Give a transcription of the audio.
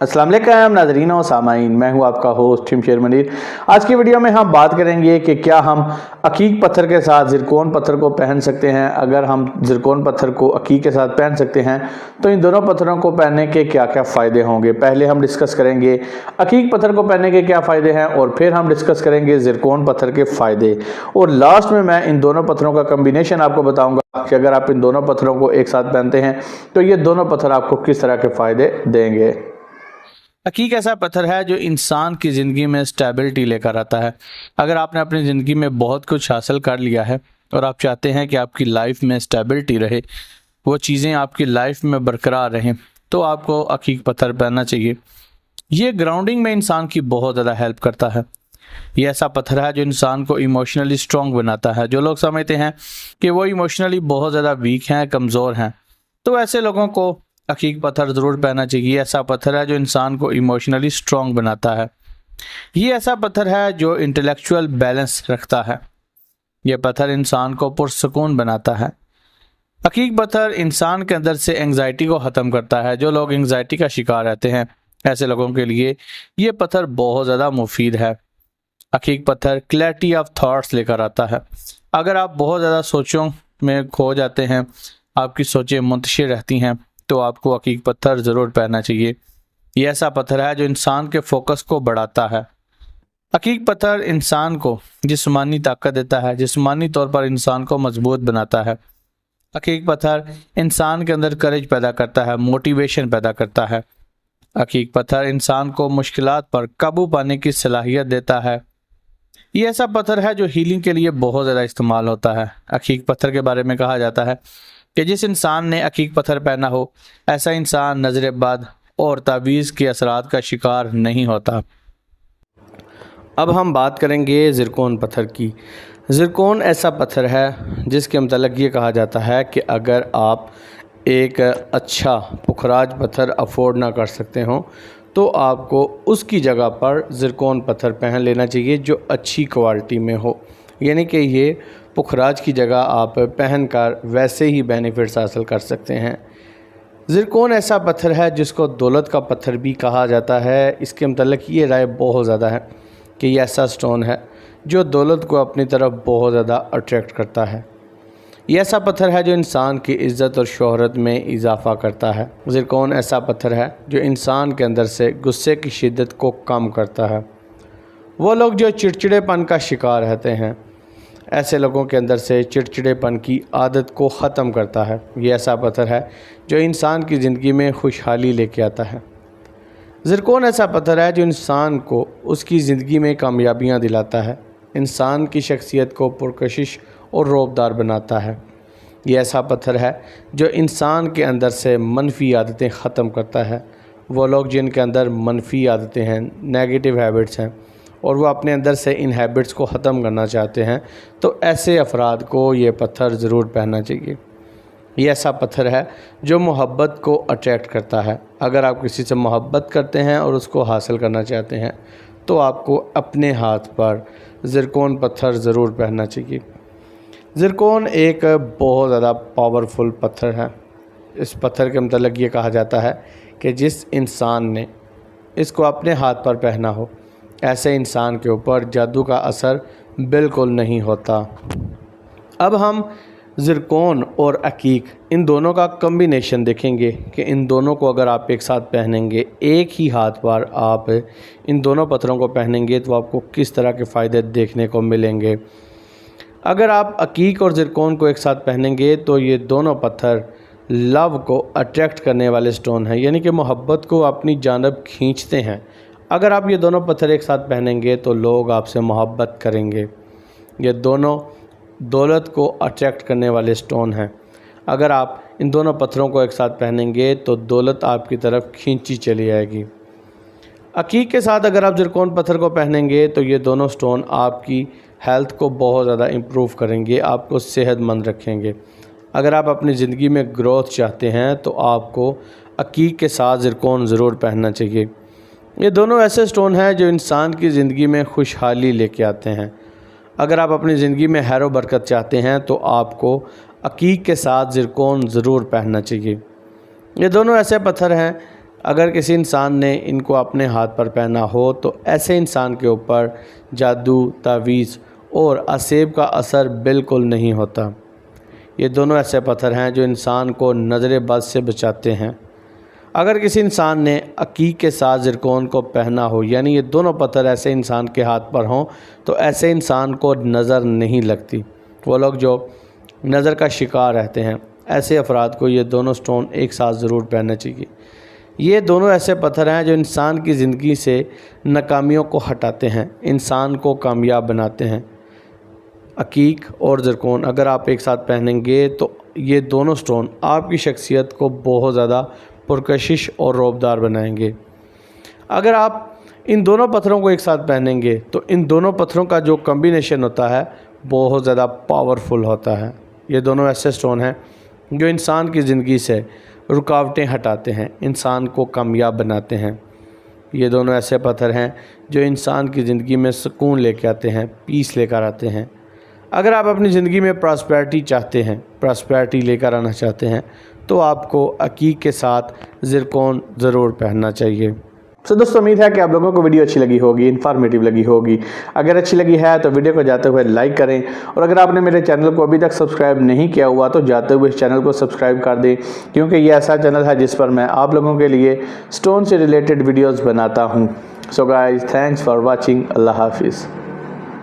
अस्सलाम वालेकुम नाज़रीन और सामाईन, मैं हूं आपका होस्ट शमशेर मनीर। आज की वीडियो में हम बात करेंगे कि क्या हम अकीक पत्थर के साथ ज़िरकोन पत्थर को पहन सकते हैं। अगर हम ज़िरकोन पत्थर को अकीक के साथ पहन सकते हैं तो इन दोनों पत्थरों को पहनने के क्या क्या फ़ायदे होंगे। पहले हम डिस्कस करेंगे अकीक पत्थर को पहनने के क्या फ़ायदे हैं और फिर हम डिस्कस करेंगे ज़िरकोन पत्थर के फ़ायदे, और लास्ट में मैं इन दोनों पत्थरों का कम्बिनेशन आपको बताऊँगा कि अगर आप इन दोनों पत्थरों को एक साथ पहनते हैं तो ये दोनों पत्थर आपको किस तरह के फ़ायदे देंगे। अकीक ऐसा पत्थर है जो इंसान की ज़िंदगी में स्टेबिलिटी लेकर आता है। अगर आपने अपनी ज़िंदगी में बहुत कुछ हासिल कर लिया है और आप चाहते हैं कि आपकी लाइफ में स्टेबिलिटी रहे, वो चीज़ें आपकी लाइफ में बरकरार रहें, तो आपको अकीक पत्थर पहनना चाहिए। ये ग्राउंडिंग में इंसान की बहुत ज़्यादा हेल्प करता है। ये ऐसा पत्थर है जो इंसान को इमोशनली स्ट्रॉन्ग बनाता है। जो लोग समझते हैं कि वो इमोशनली बहुत ज़्यादा वीक हैं, कमज़ोर हैं, तो ऐसे लोगों को अकीक पत्थर ज़रूर पहनना चाहिए। ऐसा पत्थर है जो इंसान को इमोशनली स्ट्रॉन्ग बनाता है। ये ऐसा पत्थर है जो इंटेलेक्चुअल बैलेंस रखता है। यह पत्थर इंसान को पुरसुकून बनाता है। अकीक पत्थर इंसान के अंदर से एंग्जाइटी को ख़त्म करता है। जो लोग एंग्जाइटी का शिकार रहते हैं, ऐसे लोगों के लिए ये पत्थर बहुत ज़्यादा मुफीद है। अकीक पत्थर क्लैरिटी ऑफ थॉट्स लेकर आता है। अगर आप बहुत ज़्यादा सोचों में खो जाते हैं, आपकी सोचें मुंतशिर रहती हैं, तो आपको अकीक पत्थर ज़रूर पहनना चाहिए। ये ऐसा पत्थर है जो इंसान के फोकस को बढ़ाता है। अकीक पत्थर इंसान को जिस्मानी ताकत देता है, जिस्मानी तौर पर इंसान को मजबूत बनाता है। अकीक पत्थर इंसान के अंदर करेज पैदा करता है, मोटिवेशन पैदा करता है। अकीक पत्थर इंसान को मुश्किलात पर काबू पाने की सलाहियत देता है। ये ऐसा पत्थर है जो हीलिंग के लिए बहुत ज़्यादा इस्तेमाल होता है। अकीक पत्थर के बारे में कहा जाता है कि जिस इंसान ने अकीक पत्थर पहना हो, ऐसा इंसान नज़र बद और तावीज़ के असरात का शिकार नहीं होता। अब हम बात करेंगे ज़िरकोन पत्थर की। ज़िरकोन ऐसा पत्थर है जिसके मतलब ये कहा जाता है कि अगर आप एक अच्छा पुखराज पत्थर अफोर्ड ना कर सकते हों तो आपको उसकी जगह पर ज़िरकोन पत्थर पहन लेना चाहिए जो अच्छी क्वालिटी में हो। यानी कि ये पुखराज की जगह आप पहन कर वैसे ही बेनिफिट्स हासिल कर सकते हैं। ज़िरकोन ऐसा पत्थर है जिसको दौलत का पत्थर भी कहा जाता है। इसके मतलब ये राय बहुत ज़्यादा है कि ये ऐसा स्टोन है जो दौलत को अपनी तरफ बहुत ज़्यादा अट्रैक्ट करता है। ये ऐसा पत्थर है जो इंसान की इज़्ज़त और शोहरत में इजाफ़ा करता है। ज़िरकोन ऐसा पत्थर है जो इंसान के अंदर से गुस्से की शिद्दत को कम करता है। वो लोग जो चिड़चिड़ेपन का शिकार रहते हैं, ऐसे लोगों के अंदर से चिड़चिड़ेपन की आदत को ख़त्म करता है। ये ऐसा पत्थर है जो इंसान की ज़िंदगी में खुशहाली लेके आता है। ज़िरकोन ऐसा पत्थर है जो इंसान को उसकी ज़िंदगी में कामयाबियाँ दिलाता है, इंसान की शख्सियत को पुरकशिश और रौबदार बनाता है। ये ऐसा पत्थर है जो इंसान के अंदर से मनफी आदतें ख़त्म करता है। वो लोग जिनके अंदर मनफी आदतें हैं, नेगेटिव हैबिट्स हैं, और वो अपने अंदर से इन हैबिट्स को ख़त्म करना चाहते हैं, तो ऐसे अफराद को ये पत्थर ज़रूर पहनना चाहिए। ये ऐसा पत्थर है जो मोहब्बत को अट्रैक्ट करता है। अगर आप किसी से मोहब्बत करते हैं और उसको हासिल करना चाहते हैं तो आपको अपने हाथ पर ज़िरकोन पत्थर ज़रूर पहनना चाहिए। ज़िरकोन एक बहुत ज़्यादा पावरफुल पत्थर है। इस पत्थर के मतलब ये कहा जाता है कि जिस इंसान ने इसको अपने हाथ पर पहना हो, ऐसे इंसान के ऊपर जादू का असर बिल्कुल नहीं होता। अब हम ज़िरकोन और अकीक इन दोनों का कम्बिनेशन देखेंगे कि इन दोनों को अगर आप एक साथ पहनेंगे, एक ही हाथ पर आप इन दोनों पत्थरों को पहनेंगे तो आपको किस तरह के फ़ायदे देखने को मिलेंगे। अगर आप अकीक और ज़िरकोन को एक साथ पहनेंगे तो ये दोनों पत्थर लव को अट्रैक्ट करने वाले स्टोन हैं, यानी कि मोहब्बत को अपनी जानब खींचते हैं। अगर आप ये दोनों पत्थर एक साथ पहनेंगे तो लोग आपसे मोहब्बत करेंगे। ये दोनों दौलत को अट्रैक्ट करने वाले स्टोन हैं। अगर आप इन दोनों पत्थरों को एक साथ पहनेंगे तो दौलत आपकी तरफ खींची चली आएगी। अकीक के साथ अगर आप ज़िरकोन पत्थर को पहनेंगे तो ये दोनों स्टोन आपकी हेल्थ को बहुत ज़्यादा इम्प्रूव करेंगे, आपको सेहतमंद रखेंगे। अगर आप अपनी ज़िंदगी में ग्रोथ चाहते हैं तो आपको अकीक के साथ ज़िरकोन ज़रूर पहनना चाहिए। ये दोनों ऐसे स्टोन हैं जो इंसान की ज़िंदगी में खुशहाली लेके आते हैं। अगर आप अपनी ज़िंदगी में खैर व बरकत चाहते हैं तो आपको अकीक के साथ ज़िरकोन ज़रूर पहनना चाहिए। ये दोनों ऐसे पत्थर हैं अगर किसी इंसान ने इनको अपने हाथ पर पहना हो तो ऐसे इंसान के ऊपर जादू, तावीज़ और असेब का असर बिल्कुल नहीं होता। ये दोनों ऐसे पत्थर हैं जो इंसान को नज़र बद से बचाते हैं। अगर किसी इंसान ने अकीक के साथ ज़िरकोन को पहना हो, यानी ये दोनों पत्थर ऐसे इंसान के हाथ पर हों, तो ऐसे इंसान को नज़र नहीं लगती। वो लोग जो नज़र का शिकार रहते हैं, ऐसे अफराद को ये दोनों स्टोन एक साथ ज़रूर पहनना चाहिए। ये दोनों ऐसे पत्थर हैं जो इंसान की ज़िंदगी से नाकामियों को हटाते हैं, इंसान को कामयाब बनाते हैं। अकीक और ज़िरकोन अगर आप एक साथ पहनेंगे तो ये दोनों स्टोन आपकी शख्सियत को बहुत ज़्यादा पुरकशिश और रौबदार बनाएंगे। अगर आप इन दोनों पत्थरों को एक साथ पहनेंगे तो इन दोनों पत्थरों का जो कम्बिनेशन होता है बहुत ज़्यादा पावरफुल होता है। ये दोनों ऐसे स्टोन हैं जो इंसान की ज़िंदगी से रुकावटें हटाते हैं, इंसान को कामयाब बनाते हैं। ये दोनों ऐसे पत्थर हैं जो इंसान की ज़िंदगी में सुकून लेकर आते हैं, पीस लेकर आते हैं। अगर आप अपनी ज़िंदगी में प्रॉस्पेरिटी चाहते हैं, प्रॉस्पेरिटी लेकर आना चाहते हैं, तो आपको अकीक के साथ ज़िरकोन ज़रूर पहनना चाहिए। तो दोस्तों, उम्मीद है कि आप लोगों को वीडियो अच्छी लगी होगी, इन्फॉर्मेटिव लगी होगी। अगर अच्छी लगी है तो वीडियो को जाते हुए लाइक करें, और अगर आपने मेरे चैनल को अभी तक सब्सक्राइब नहीं किया हुआ तो जाते हुए इस चैनल को सब्सक्राइब कर दें, क्योंकि ये ऐसा चैनल है जिस पर मैं आप लोगों के लिए स्टोन से रिलेटेड वीडियोज़ बनाता हूँ। So guys, thanks for watching. Allah हाफिज़।